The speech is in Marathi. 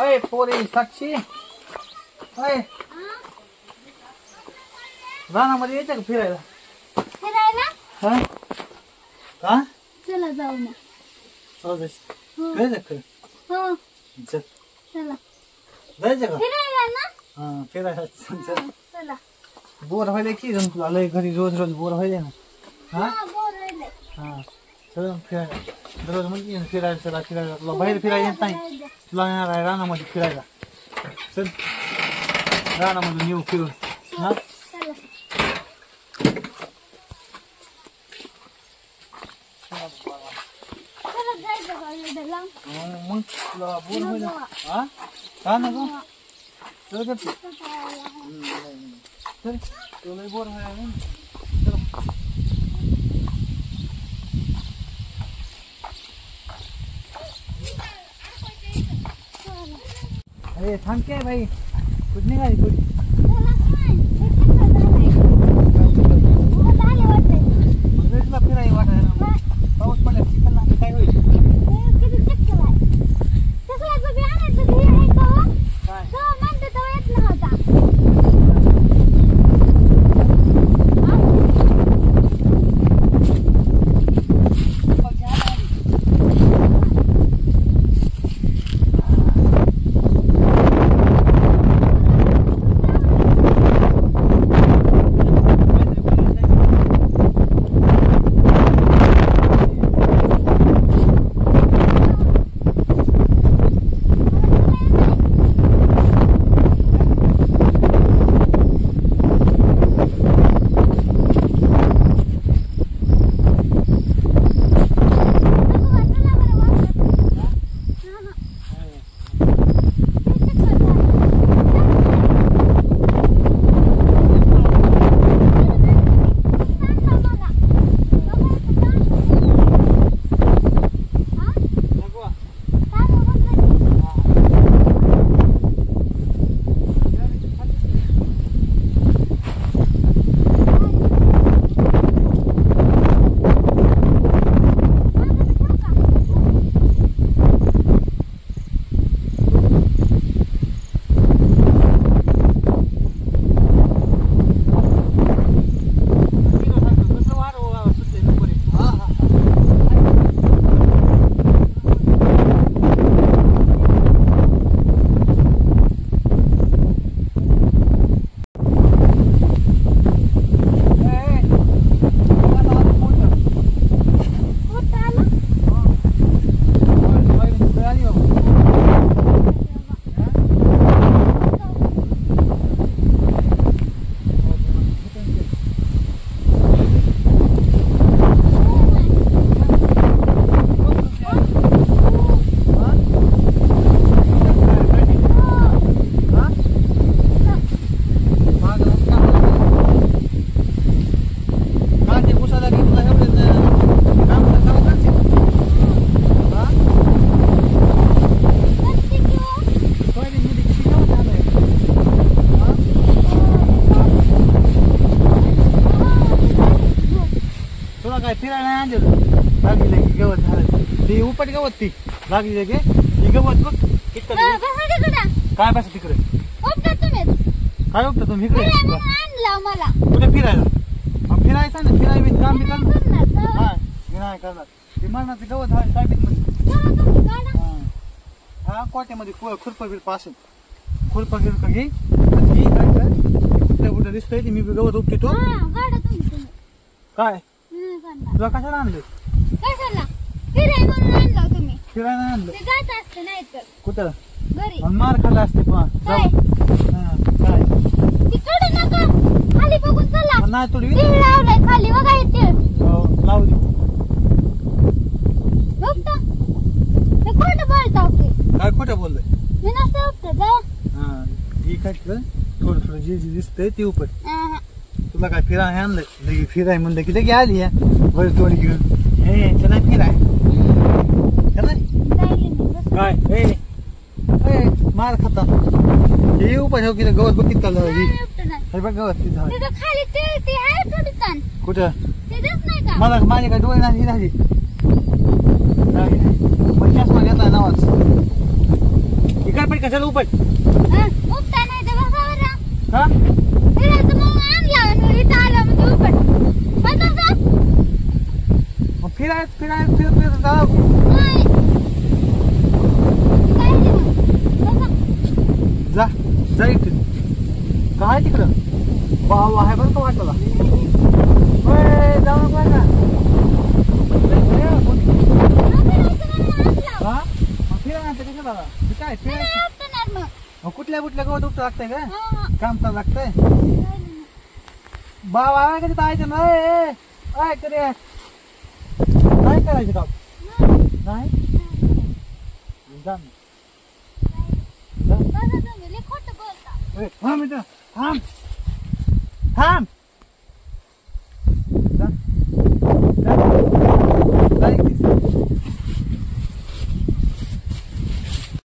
अय पोरी साक्षी अय रानामध्ये यायचं का फिरायला? फिरायला हा का? चला जाऊ ना. जायचं खरं? हो चल चला जायचं का? फिरायला ना. हा फिरायला चल. चला बोर व्हायला की जण तुला लय घरी रोज रोज बोर व्हायला ना. हा बोर राहिले. हा चल फिरायला दररोज म्हणते फिरायला चला फिरायला तुला बाहेर फिरायला येत नाही तुला येणार आहे रानामध्ये फिरायला चल रानामधून येऊ फिरून हा मग तुला बोर होईल हा का नको चल करते चल तुला बोर व्हायला अरे थांब काय भाई कुठ निघाली थोडी तुला फिरायला वाटायला पाऊस पडला चिखल काय होईल फिरायला आणलं लागली की गवत झालं ती उपट गवत ती लागली की ही गवत बघ किती काय बस तिकडे काय बघता तुम्ही इकडे कुठे फिरायला फिरायचं ना फिरायला बी काम बी करणार हा नाही करणार ती मरणाचं गवत झालं साईडीत मध्ये हा कोट्यामध्ये खुरपा बिरपा असेल खुरपा गिरपा घे काय कर कुठे कुठे दिसतंय ती मी गवत उपटितो काय तुला कशाला आणलं फिरायला आणलं कुठं मार खाल्ला असते काय नाही थोडी लावू दे काय खोटं बोलतोय हा ठीक आहे थोडं थोडं जे जे दिसतंय ते उपट तुला काय फिराय आणलं लगे फिराय म्हणलं की लगे आली या वर तोड घेऊन हे चला फिराय काय ए मार खाता हे उपाय की गवत बघ किती हे बघ गवत किती झालं कुठं मला माझे काय डोळे नाही झाली मग चष्मा घेतला नावाच काय कशाला उपट उपटा नाही तर बसा बरं. का फिरायचं मग आणलं आणि इथं आलं म्हणजे उपट. बसा का? मग फिरायचं फिरत जा. नाही. काय नाही मग. बसा. जा इथे काय तिकडं वाव आहे बरं का वाटला जाऊ नको ना हा मग फिरा ना कसं दादा काय फिरायचं उपटणार मग. मग कुठल्या गवत उपट लागतंय का हा. काम तर लागतंय बाव आहे का तिथं आयचं नाही काय करे काय करायचं काम नाही जा ना. बसा तुम्ही लय खोटं बोलता. थांब इथं थांब थांब